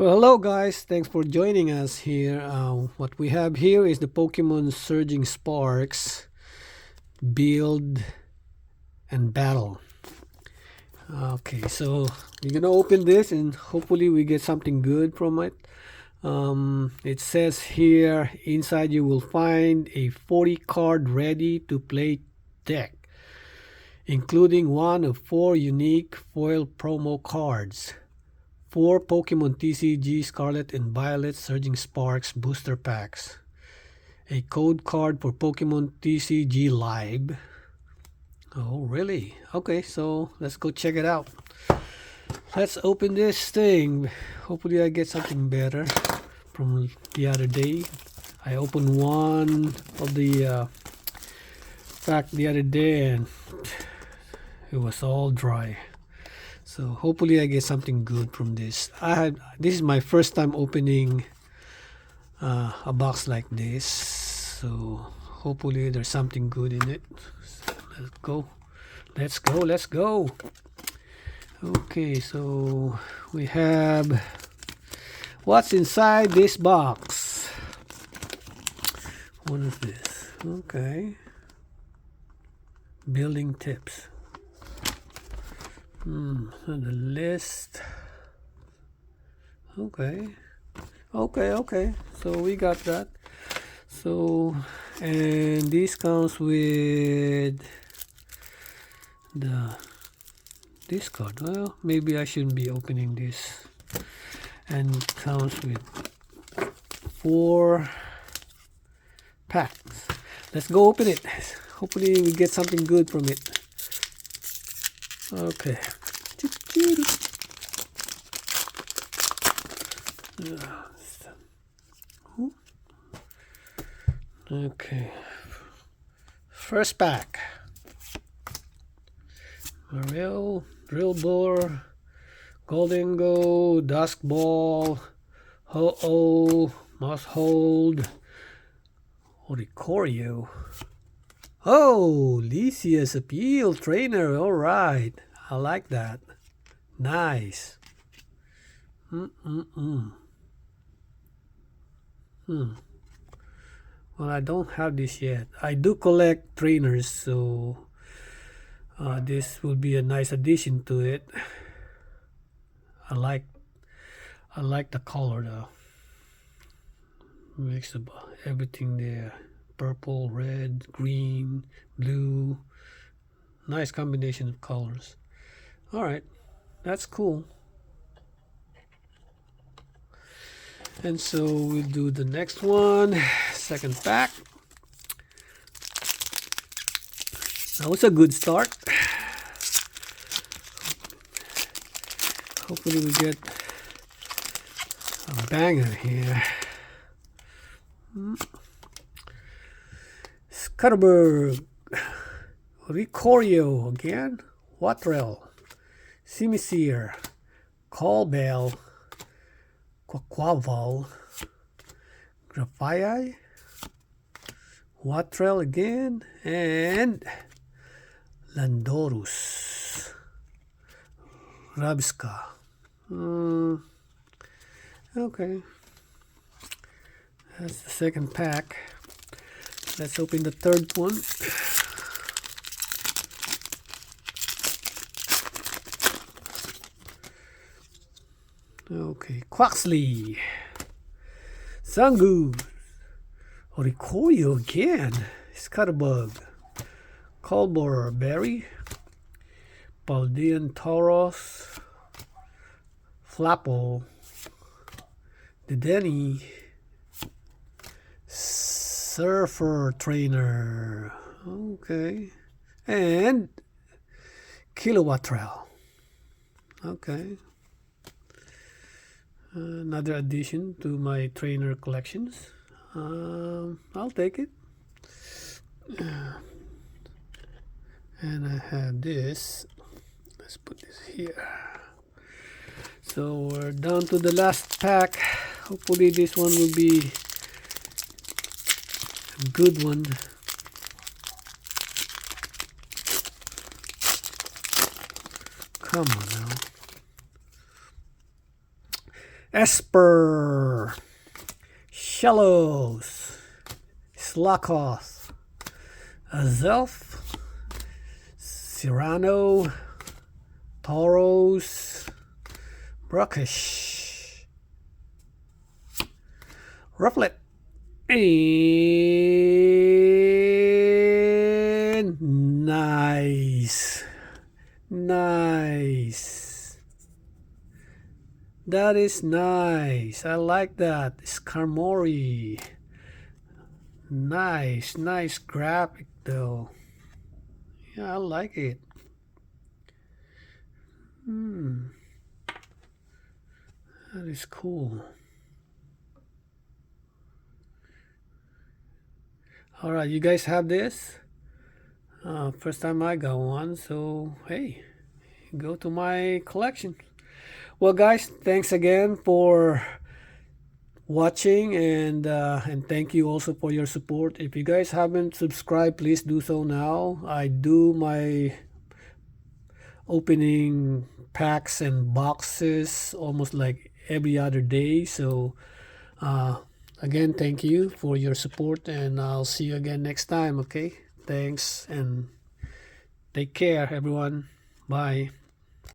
Well, hello guys, thanks for joining us here. What we have here is the Pokemon Surging Sparks build and battle. Okay, so we're gonna open this and hopefully we get something good from it. It says here inside you will find a 40 card ready to play deck, including one of 4 unique foil promo cards. 4 Pokemon TCG Scarlet and Violet Surging Sparks booster packs. A code card for Pokemon TCG Live. Oh, really? Okay, so let's go check it out. Let's open this thing. Hopefully I get something better from the other day. I opened one of the pack the other day and it was all dry. So hopefully I get something good from this. This is my first time opening a box like this, so hopefully there's something good in it. So let's go. Okay, so we have what's inside this box. What is this? Okay, building tips. And the list. Okay. So we got that. So, and this comes with this card. Well, maybe I shouldn't be opening this. And comes with 4 packs. Let's go open it. Hopefully we get something good from it. Okay. Okay. First pack. Marill, Drill Bore, Golden Go, Dusk Ball, Ho-Oh, Must Hold, Oricorio. Oh, Lysia's Appeal Trainer. All right. I like that. Nice. Well, I don't have this yet. I do collect trainers, so this will be a nice addition to it. I like the color though. Mix of everything there. Purple, red, green, blue. Nice combination of colors. All right, that's cool. And so we'll do the next one. Second pack. That was a good start. Hopefully we get a banger here. Scutterberg, Ricorio again, Watrel, Simisear, Callbell, Quaquaval, Grafaiai, Watrel again, and Landorus, Rabska. Okay, that's the second pack. Let's open the third one. Okay, Quaxley, Zangoose, Oricorio again, Scutterbug, Colbor Berry, Paldean Tauros, Flapple, Dedenne, Surfer Trainer, okay, and Kilowattrel. Okay. Another addition to my trainer collections. I'll take it. And I have this. Let's put this here. So we're down to the last pack. Hopefully this one will be a good one. Come on now. Esper, Shallows, Slakoth, Azelf, Cyrano, Tauros, Brackish, Rufflet, and nice. Nice. That is nice. I like that. Skarmory. Nice. Nice graphic though. Yeah, I like it. That is cool. Alright, you guys have this? First time I got one, so hey, go to my collection. Well guys, thanks again for watching, and thank you also for your support. If you guys haven't subscribed, please do so now. I do my opening packs and boxes almost like every other day, so again, thank you for your support, and I'll see you again next time. Okay, thanks and take care everyone. Bye.